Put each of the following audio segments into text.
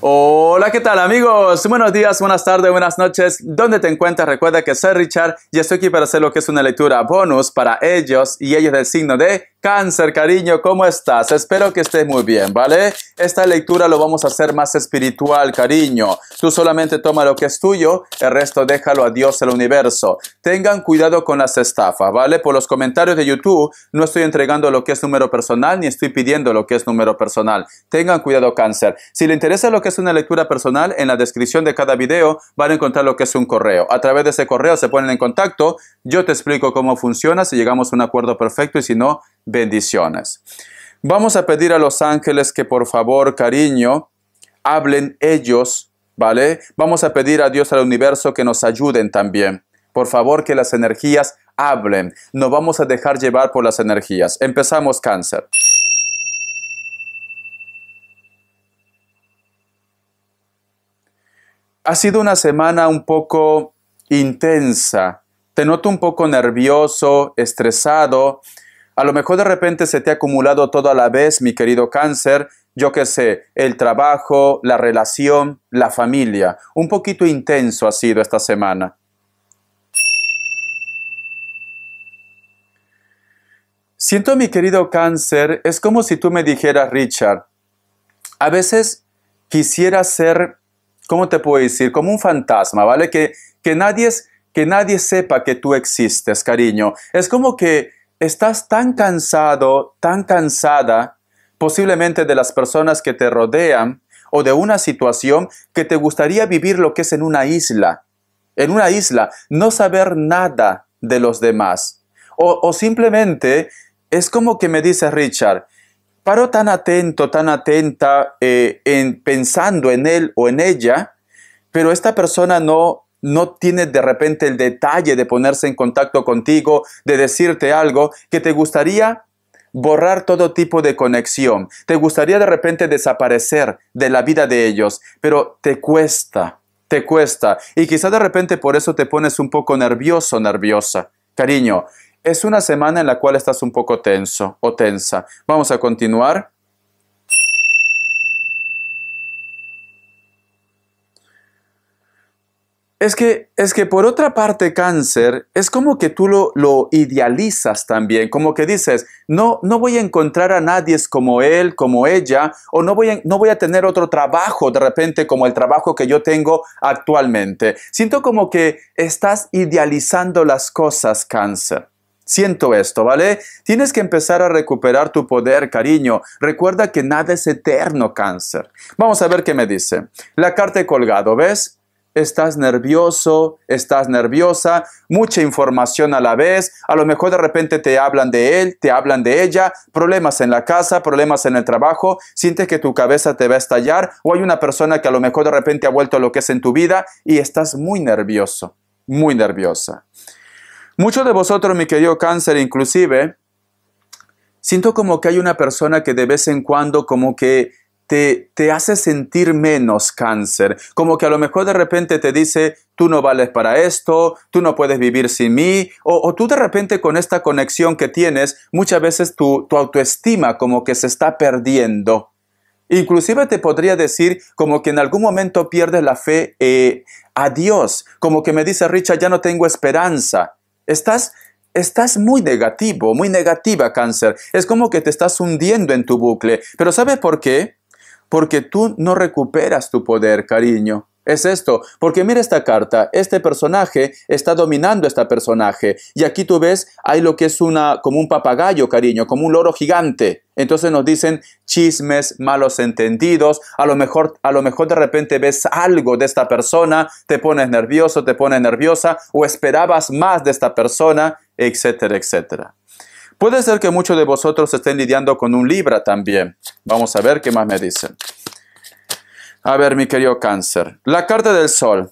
Hola, ¿qué tal amigos? Buenos días, buenas tardes, buenas noches. ¿Dónde te encuentras? Recuerda que soy Richard y estoy aquí para hacer lo que es una lectura bonus para ellos y ellos del signo de Cáncer. Cariño, ¿cómo estás? Espero que estés muy bien, ¿vale? Esta lectura lo vamos a hacer más espiritual, cariño. Tú solamente toma lo que es tuyo, el resto déjalo a Dios, el universo. Tengan cuidado con las estafas, ¿vale? Por los comentarios de YouTube no estoy entregando lo que es número personal ni estoy pidiendo lo que es número personal. Tengan cuidado, Cáncer. Si le interesa lo que es una lectura personal, en la descripción de cada video van a encontrar lo que es un correo. A través de ese correo se ponen en contacto. Yo te explico cómo funciona, si llegamos a un acuerdo perfecto y si no, bendiciones. Vamos a pedir a los ángeles que por favor, cariño, hablen ellos, ¿vale? Vamos a pedir a Dios, al universo, que nos ayuden también. Por favor, que las energías hablen. No vamos a dejar llevar por las energías. Empezamos, Cáncer. Ha sido una semana un poco intensa. Te noto un poco nervioso, estresado. A lo mejor de repente se te ha acumulado todo a la vez, mi querido Cáncer. Yo qué sé, el trabajo, la relación, la familia. Un poquito intenso ha sido esta semana. Siento, mi querido Cáncer, es como si tú me dijeras, Richard, a veces quisiera ser, ¿cómo te puedo decir? Como un fantasma, ¿vale? Que nadie sepa que tú existes, cariño. Es como que estás tan cansado, tan cansada, posiblemente de las personas que te rodean o de una situación que te gustaría vivir lo que es en una isla. En una isla, no saber nada de los demás. O simplemente es como que me dice Richard, paro tan atento, tan atenta, pensando en él o en ella, pero esta persona no tiene de repente el detalle de ponerse en contacto contigo, de decirte algo que te gustaría borrar todo tipo de conexión. Te gustaría de repente desaparecer de la vida de ellos, pero te cuesta, te cuesta. Y quizá de repente por eso te pones un poco nervioso, nerviosa. Cariño, es una semana en la cual estás un poco tenso o tensa. Vamos a continuar. Es que por otra parte, Cáncer, es como que tú lo idealizas también, como que dices, no voy a encontrar a nadie como él, como ella, o no voy a tener otro trabajo de repente como el trabajo que yo tengo actualmente. Siento como que estás idealizando las cosas, Cáncer. Siento esto, ¿vale? Tienes que empezar a recuperar tu poder, cariño. Recuerda que nada es eterno, Cáncer. Vamos a ver qué me dice. La carta he colgado, ¿ves? Estás nervioso, estás nerviosa, mucha información a la vez, a lo mejor de repente te hablan de él, te hablan de ella, problemas en la casa, problemas en el trabajo, sientes que tu cabeza te va a estallar o hay una persona que a lo mejor de repente ha vuelto a lo que es en tu vida y estás muy nervioso, muy nerviosa. Muchos de vosotros, mi querido Cáncer, inclusive, siento como que hay una persona que de vez en cuando como que te hace sentir menos, Cáncer. Como que a lo mejor de repente te dice, tú no vales para esto, tú no puedes vivir sin mí. O tú de repente con esta conexión que tienes, muchas veces tu autoestima como que se está perdiendo. Inclusive te podría decir como que en algún momento pierdes la fe a Dios. Como que me dice Richard, ya no tengo esperanza. Estás muy negativo, muy negativa, Cáncer. Es como que te estás hundiendo en tu bucle. Pero ¿sabes por qué? Porque tú no recuperas tu poder, cariño. Es esto, porque mira esta carta, este personaje está dominando a este personaje. Y aquí tú ves, hay lo que es como un papagayo, cariño, como un loro gigante. Entonces nos dicen chismes, malos entendidos, a lo mejor de repente ves algo de esta persona, te pones nervioso, te pones nerviosa, o esperabas más de esta persona, etcétera, etcétera. Puede ser que muchos de vosotros estén lidiando con un Libra también. Vamos a ver qué más me dicen. A ver, mi querido Cáncer. La carta del Sol.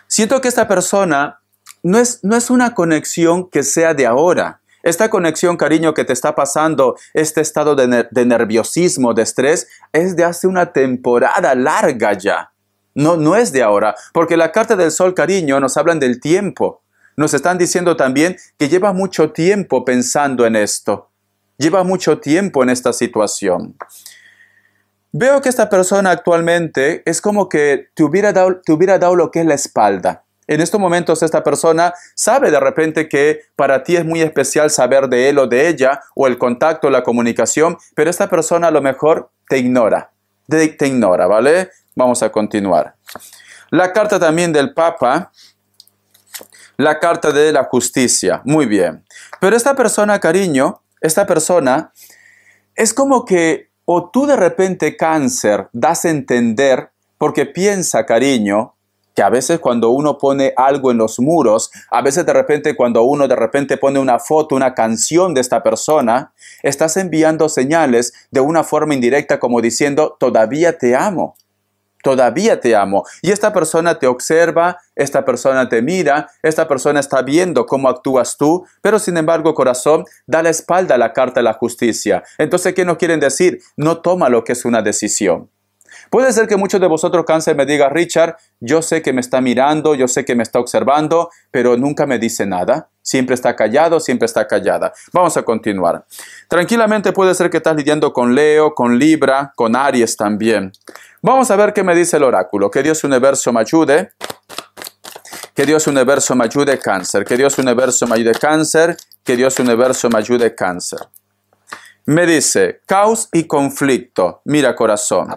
Siento que esta persona no es una conexión que sea de ahora. Esta conexión, cariño, que te está pasando, este estado de nerviosismo, de estrés, es de hace una temporada larga ya. No es de ahora. Porque la carta del Sol, cariño, nos hablan del tiempo. Nos están diciendo también que lleva mucho tiempo pensando en esto. Lleva mucho tiempo en esta situación. Veo que esta persona actualmente es como que te hubiera dado lo que es la espalda. En estos momentos esta persona sabe de repente que para ti es muy especial saber de él o de ella, o el contacto, la comunicación, pero esta persona a lo mejor te ignora. Te ignora, ¿vale? Vamos a continuar. La carta también del Papa, la carta de la justicia. Muy bien. Pero esta persona, cariño, esta persona es como que, o tú de repente, Cáncer, das a entender, porque piensa, cariño, que a veces cuando uno pone algo en los muros, a veces de repente cuando uno de repente pone una foto, una canción de esta persona, estás enviando señales de una forma indirecta como diciendo, todavía te amo. Todavía te amo. Y esta persona te observa, esta persona te mira, esta persona está viendo cómo actúas tú, pero sin embargo, corazón, da la espalda a la carta de la justicia. Entonces, ¿qué nos quieren decir? No toma lo que es una decisión. Puede ser que muchos de vosotros, Cáncer, me digan, Richard, yo sé que me está mirando, yo sé que me está observando, pero nunca me dice nada. Siempre está callado, siempre está callada. Vamos a continuar. Tranquilamente puede ser que estás lidiando con Leo, con Libra, con Aries también. Vamos a ver qué me dice el oráculo. Que Dios universo me ayude. Que Dios universo me ayude, Cáncer. Que Dios universo me ayude, Cáncer. Que Dios universo me ayude, Cáncer. Me dice, caos y conflicto. Mira, corazón.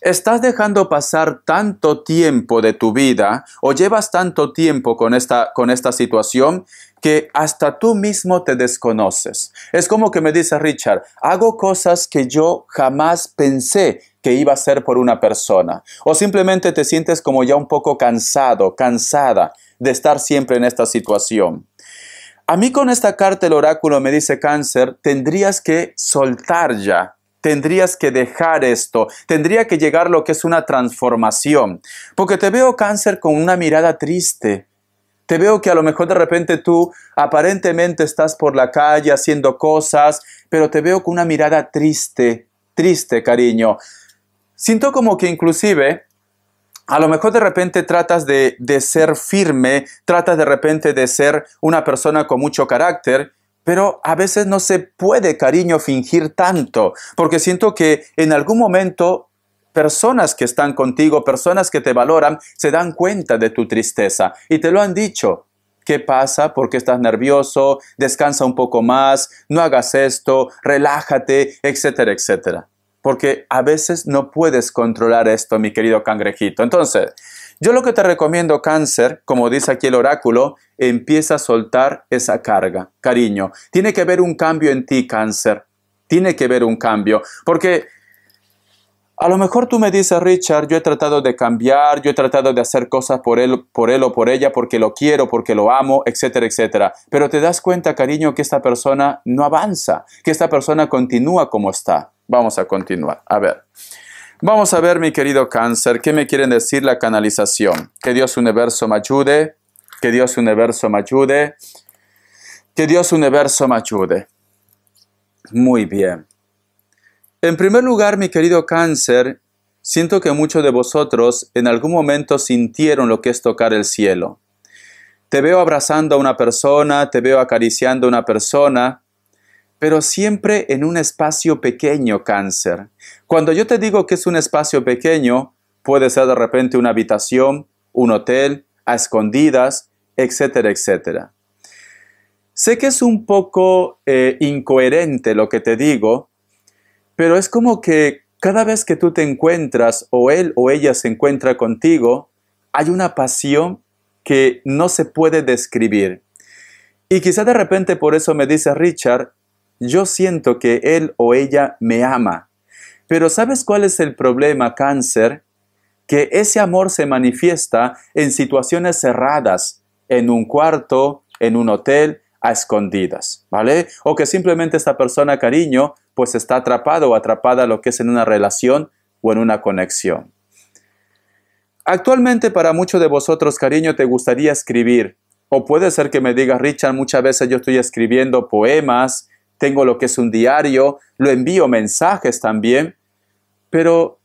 ¿Estás dejando pasar tanto tiempo de tu vida o llevas tanto tiempo con esta situación que hasta tú mismo te desconoces? Es como que me dice Richard, hago cosas que yo jamás pensé que iba a hacer por una persona. O simplemente te sientes como ya un poco cansado, cansada de estar siempre en esta situación. A mí con esta carta el oráculo me dice, Cáncer, tendrías que soltar ya. Tendrías que dejar esto, tendría que llegar lo que es una transformación. Porque te veo, Cáncer, con una mirada triste. Te veo que a lo mejor de repente tú aparentemente estás por la calle haciendo cosas, pero te veo con una mirada triste, triste, cariño. Siento como que inclusive, a lo mejor de repente tratas de ser firme, tratas de repente de ser una persona con mucho carácter, pero a veces no se puede, cariño, fingir tanto, porque siento que en algún momento personas que están contigo, personas que te valoran, se dan cuenta de tu tristeza y te lo han dicho. ¿Qué pasa? ¿Por qué estás nervioso? Descansa un poco más, no hagas esto, relájate, etcétera, etcétera. Porque a veces no puedes controlar esto, mi querido cangrejito. Entonces, yo lo que te recomiendo, Cáncer, como dice aquí el oráculo, empieza a soltar esa carga. Cariño, tiene que haber un cambio en ti, Cáncer. Tiene que haber un cambio. Porque a lo mejor tú me dices, Richard, yo he tratado de cambiar, yo he tratado de hacer cosas por él o por ella, porque lo quiero, porque lo amo, etcétera, etcétera. Pero te das cuenta, cariño, que esta persona no avanza, que esta persona continúa como está. Vamos a continuar. A ver. Vamos a ver, mi querido Cáncer, ¿qué me quieren decir la canalización? Que Dios universo me ayude, que Dios universo me ayude, que Dios universo me ayude. Muy bien. En primer lugar, mi querido Cáncer, siento que muchos de vosotros en algún momento sintieron lo que es tocar el cielo. Te veo abrazando a una persona, te veo acariciando a una persona, pero siempre en un espacio pequeño, Cáncer. Cuando yo te digo que es un espacio pequeño, puede ser de repente una habitación, un hotel, a escondidas, etcétera, etcétera. Sé que es un poco incoherente lo que te digo, pero es como que cada vez que tú te encuentras, o él o ella se encuentra contigo, hay una pasión que no se puede describir. Y quizá de repente por eso me dice Richard, yo siento que él o ella me ama. Pero ¿sabes cuál es el problema, Cáncer? Que ese amor se manifiesta en situaciones cerradas, en un cuarto, en un hotel, a escondidas, ¿vale? O que simplemente esta persona, cariño, pues está atrapado o atrapada lo que es en una relación o en una conexión. Actualmente para muchos de vosotros, cariño, te gustaría escribir. O puede ser que me digas, Richard, muchas veces yo estoy escribiendo poemas, tengo lo que es un diario, lo envío mensajes también, pero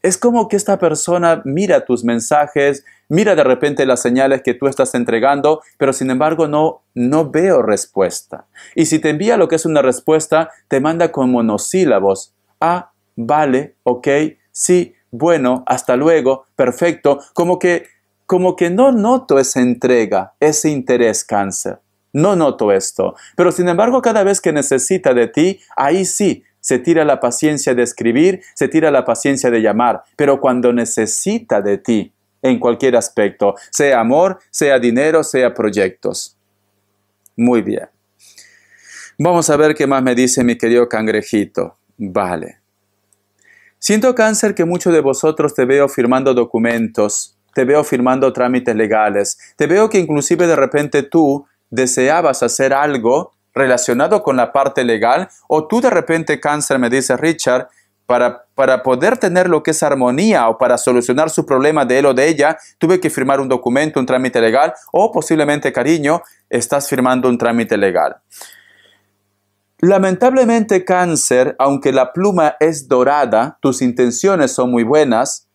es como que esta persona mira tus mensajes, mira de repente las señales que tú estás entregando, pero sin embargo no veo respuesta. Y si te envía lo que es una respuesta, te manda con monosílabos. Ah, vale, ok, sí, bueno, hasta luego, perfecto. Como que no noto esa entrega, ese interés, Cáncer. No noto esto. Pero sin embargo, cada vez que necesita de ti, ahí sí, se tira la paciencia de escribir, se tira la paciencia de llamar. Pero cuando necesita de ti, en cualquier aspecto, sea amor, sea dinero, sea proyectos. Muy bien. Vamos a ver qué más me dice mi querido cangrejito. Vale. Siento, Cáncer, que muchos de vosotros te veo firmando documentos, te veo firmando trámites legales, te veo que inclusive de repente tú deseabas hacer algo relacionado con la parte legal, o tú de repente, Cáncer, me dice Richard, para poder tener lo que es armonía o para solucionar su problema de él o de ella, tuve que firmar un documento, un trámite legal, o posiblemente, cariño, estás firmando un trámite legal. Lamentablemente, Cáncer, aunque la pluma es dorada, tus intenciones son muy buenas,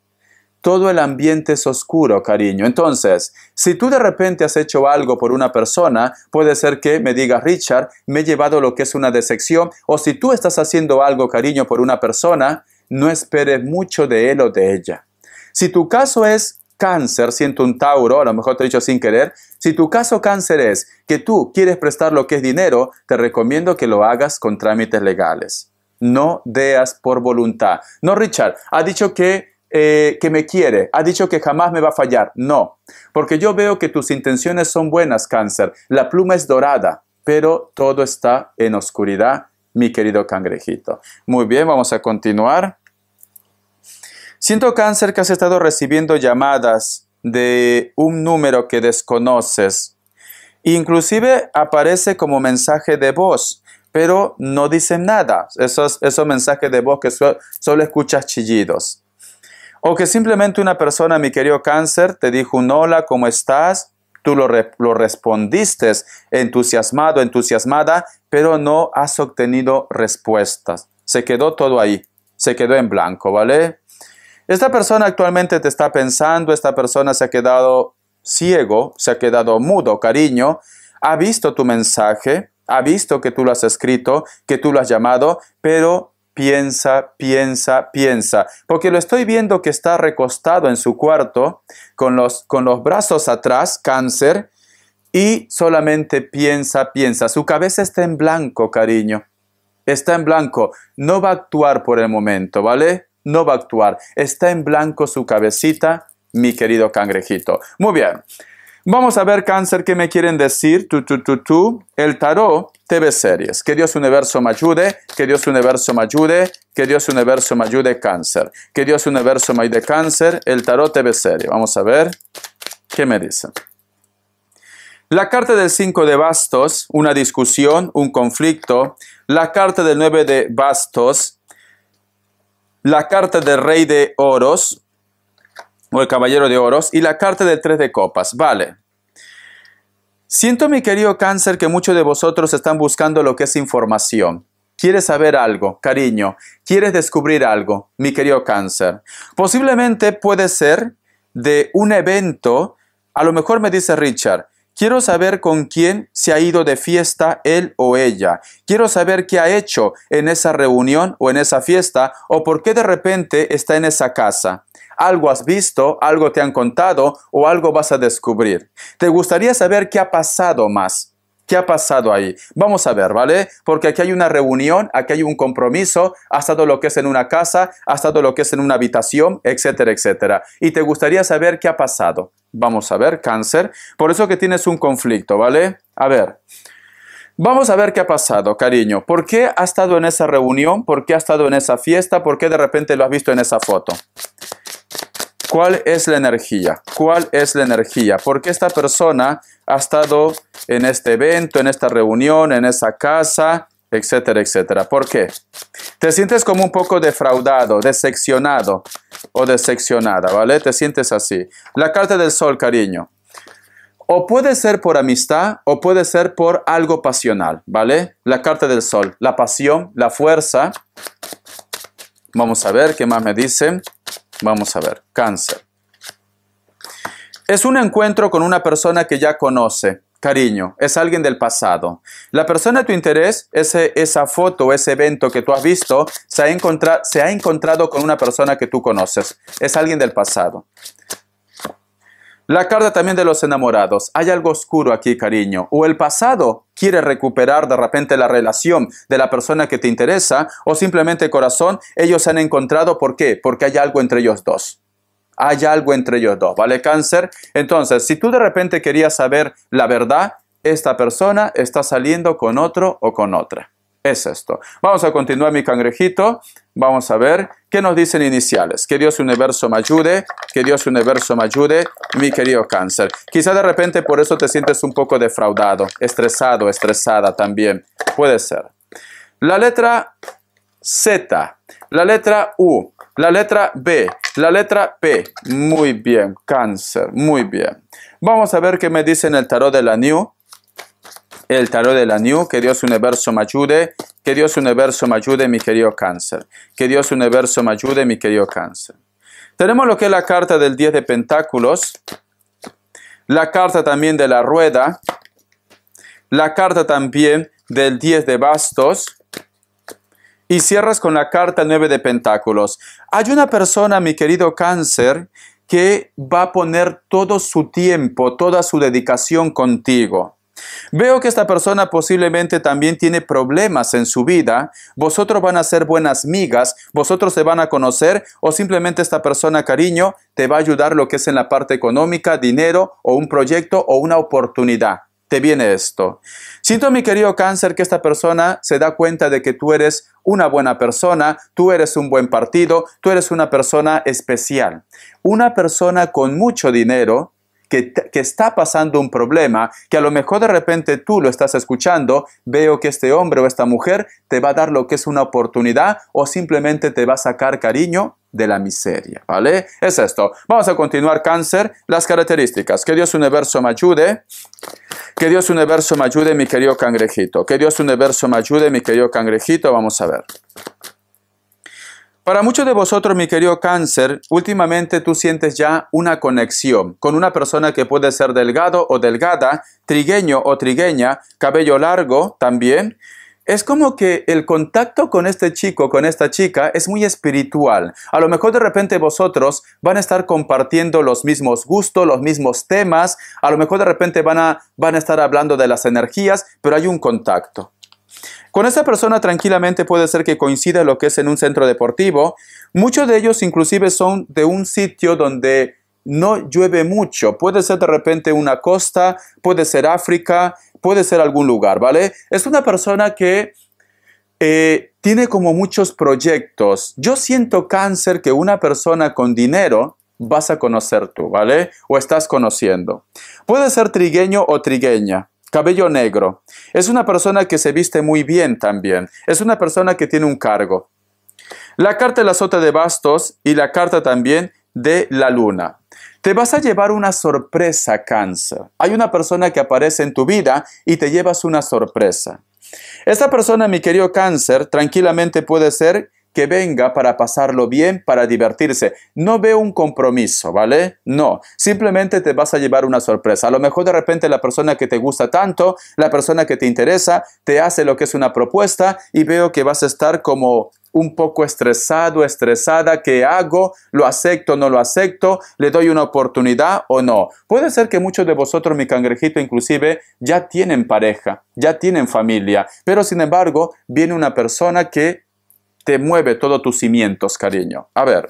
todo el ambiente es oscuro, cariño. Entonces, si tú de repente has hecho algo por una persona, puede ser que me digas, Richard, me he llevado lo que es una decepción, o si tú estás haciendo algo, cariño, por una persona, no esperes mucho de él o de ella. Si tu caso es Cáncer, siento un Tauro, a lo mejor te he dicho sin querer. Si tu caso, Cáncer, es que tú quieres prestar lo que es dinero, te recomiendo que lo hagas con trámites legales. No deas por voluntad. No, Richard, ha dicho que me quiere, ha dicho que jamás me va a fallar. No, porque yo veo que tus intenciones son buenas, Cáncer. La pluma es dorada, pero todo está en oscuridad, mi querido cangrejito. Muy bien, vamos a continuar. Siento, Cáncer, que has estado recibiendo llamadas de un número que desconoces. Inclusive aparece como mensaje de voz, pero no dicen nada. Esos mensajes de voz que solo escuchas chillidos. O que simplemente una persona, mi querido Cáncer, te dijo un hola, ¿cómo estás? Tú lo respondiste entusiasmado, entusiasmada, pero no has obtenido respuestas. Se quedó todo ahí, se quedó en blanco, ¿vale? Esta persona actualmente te está pensando, esta persona se ha quedado ciego, se ha quedado mudo, cariño, ha visto tu mensaje, ha visto que tú lo has escrito, que tú lo has llamado, pero piensa, piensa, piensa, porque lo estoy viendo que está recostado en su cuarto, con los brazos atrás, Cáncer, y solamente piensa, piensa. Su cabeza está en blanco, cariño, está en blanco, no va a actuar por el momento, ¿vale? No va a actuar. Está en blanco su cabecita, mi querido cangrejito. Muy bien. Vamos a ver, Cáncer, qué me quieren decir. El tarot TV series. Que Dios Universo me ayude. Que Dios Universo me ayude. Que Dios Universo me ayude, Cáncer. Que Dios Universo me ayude, Cáncer. El tarot TV serie. Vamos a ver qué me dicen. La carta del 5 de bastos, una discusión, un conflicto. La carta del 9 de bastos, la carta del rey de oros, o el caballero de oros, y la carta del 3 de copas. Vale. Siento, mi querido Cáncer, que muchos de vosotros están buscando lo que es información. ¿Quieres saber algo, cariño? ¿Quieres descubrir algo, mi querido Cáncer? Posiblemente puede ser de un evento. A lo mejor me dice Richard, quiero saber con quién se ha ido de fiesta él o ella. Quiero saber qué ha hecho en esa reunión o en esa fiesta, o por qué de repente está en esa casa. Algo has visto, algo te han contado o algo vas a descubrir. ¿Te gustaría saber qué ha pasado más? ¿Qué ha pasado ahí? Vamos a ver, ¿vale? Porque aquí hay una reunión, aquí hay un compromiso, ha estado lo que es en una casa, ha estado lo que es en una habitación, etcétera, etcétera. Y te gustaría saber qué ha pasado. Vamos a ver, Cáncer. Por eso que tienes un conflicto, ¿vale? A ver. Vamos a ver qué ha pasado, cariño. ¿Por qué ha estado en esa reunión? ¿Por qué ha estado en esa fiesta? ¿Por qué de repente lo has visto en esa foto? ¿Cuál es la energía? ¿Cuál es la energía? ¿Por qué esta persona ha estado en este evento, en esta reunión, en esa casa, etcétera, etcétera? ¿Por qué? Te sientes como un poco defraudado, decepcionado o decepcionada, ¿vale? Te sientes así. La carta del sol, cariño. O puede ser por amistad o puede ser por algo pasional, ¿vale? La carta del sol, la pasión, la fuerza. Vamos a ver qué más me dicen. Vamos a ver, Cáncer. Es un encuentro con una persona que ya conoce. cariño, es alguien del pasado. La persona de tu interés, esa foto, ese evento que tú has visto, se ha encontrado con una persona que tú conoces. Es alguien del pasado. La carta también de los enamorados. Hay algo oscuro aquí, cariño. O el pasado quiere recuperar de repente la relación de la persona que te interesa, o simplemente, corazón, ellos se han encontrado. ¿Por qué? Porque hay algo entre ellos dos. Hay algo entre ellos dos, ¿vale, Cáncer? Entonces, si tú de repente querías saber la verdad, esta persona está saliendo con otro o con otra. Es esto. Vamos a continuar, mi cangrejito. Vamos a ver qué nos dicen iniciales. Que Dios Universo me ayude. Que Dios Universo me ayude, mi querido Cáncer. Quizá de repente por eso te sientes un poco defraudado, estresado, estresada también. Puede ser. La letra Z, la letra U, la letra B, la letra P. Muy bien, Cáncer, muy bien. Vamos a ver qué me dice en el tarot de la New. El tarot de la New, que Dios Universo me ayude, que Dios Universo me ayude, mi querido Cáncer. Que Dios Universo me ayude, mi querido Cáncer. Tenemos lo que es la carta del 10 de Pentáculos, la carta también de la Rueda, la carta también del 10 de Bastos, y cierras con la carta 9 de Pentáculos. Hay una persona, mi querido Cáncer, que va a poner todo su tiempo, toda su dedicación contigo. Veo que esta persona posiblemente también tiene problemas en su vida. Vosotros van a ser buenas migas, vosotros se van a conocer, o simplemente esta persona, cariño, te va a ayudar lo que es en la parte económica, dinero o un proyecto o una oportunidad. Te viene esto. Siento, mi querido Cáncer, que esta persona se da cuenta de que tú eres una buena persona, tú eres un buen partido, tú eres una persona especial. Una persona con mucho dinero, que está pasando un problema, que a lo mejor de repente tú lo estás escuchando. Veo que este hombre o esta mujer te va a dar lo que es una oportunidad, o simplemente te va a sacar, cariño, de la miseria, ¿vale? Es esto. Vamos a continuar, Cáncer. Las características. Que Dios Universo me ayude. Que Dios Universo me ayude, mi querido cangrejito. Que Dios Universo me ayude, mi querido cangrejito. Vamos a ver. Para muchos de vosotros, mi querido Cáncer, últimamente tú sientes ya una conexión con una persona que puede ser delgado o delgada, trigueño o trigueña, cabello largo también. Es como que el contacto con este chico, con esta chica, es muy espiritual. A lo mejor de repente vosotros van a estar compartiendo los mismos gustos, los mismos temas. A lo mejor de repente van a estar hablando de las energías, pero hay un contacto. Con esta persona tranquilamente puede ser que coincida lo que es en un centro deportivo. Muchos de ellos inclusive son de un sitio donde no llueve mucho. Puede ser de repente una costa, puede ser África, puede ser algún lugar, ¿vale? Es una persona que tiene como muchos proyectos. Yo siento, Cáncer, que una persona con dinero vas a conocer tú, ¿vale? O estás conociendo. Puede ser trigueño o trigueña. Cabello negro. Es una persona que se viste muy bien también. Es una persona que tiene un cargo. La carta de la sota de bastos y la carta también de la luna. Te vas a llevar una sorpresa, Cáncer. Hay una persona que aparece en tu vida y te llevas una sorpresa. Esta persona, mi querido Cáncer, tranquilamente puede ser que venga para pasarlo bien, para divertirse. No veo un compromiso, ¿vale? No, simplemente te vas a llevar una sorpresa. A lo mejor de repente la persona que te gusta tanto, la persona que te interesa, te hace lo que es una propuesta y veo que vas a estar como un poco estresado, estresada. ¿Qué hago? ¿Lo acepto, no lo acepto? ¿Le doy una oportunidad o no? Puede ser que muchos de vosotros, mi cangrejito, inclusive ya tienen pareja, ya tienen familia, pero sin embargo viene una persona que te mueve todos tus cimientos, cariño. A ver.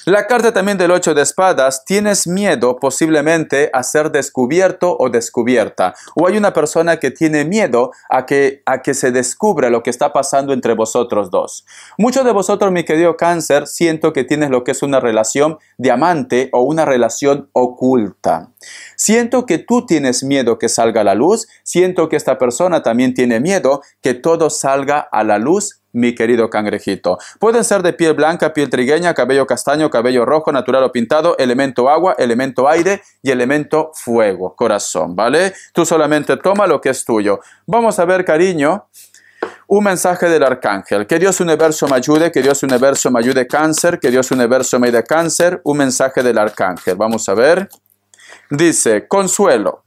La carta también del 8 de espadas. Tienes miedo posiblemente a ser descubierto o descubierta. O hay una persona que tiene miedo a que se descubra lo que está pasando entre vosotros dos. Muchos de vosotros, mi querido Cáncer, siento que tienes lo que es una relación de amante o una relación oculta. Siento que tú tienes miedo que salga a la luz. Siento que esta persona también tiene miedo que todo salga a la luz, mi querido cangrejito. Pueden ser de piel blanca, piel trigueña, cabello castaño, cabello rojo, natural o pintado, elemento agua, elemento aire y elemento fuego, corazón, ¿vale? Tú solamente toma lo que es tuyo. Vamos a ver, cariño, un mensaje del arcángel. Que Dios Universo me ayude, que Dios Universo me ayude, Cáncer, que Dios Universo me ayude, Cáncer. Un mensaje del arcángel. Vamos a ver. Dice, consuelo.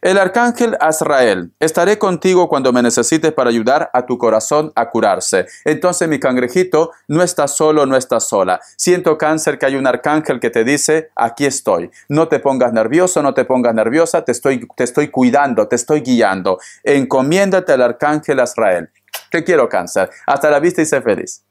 El arcángel Azrael, estaré contigo cuando me necesites para ayudar a tu corazón a curarse. Entonces, mi cangrejito, no estás solo, no estás sola. Siento, Cáncer, que hay un arcángel que te dice, aquí estoy. No te pongas nervioso, no te pongas nerviosa, te estoy cuidando, te estoy guiando. Encomiéndate al arcángel Azrael. Te quiero, Cáncer. Hasta la vista y sé feliz.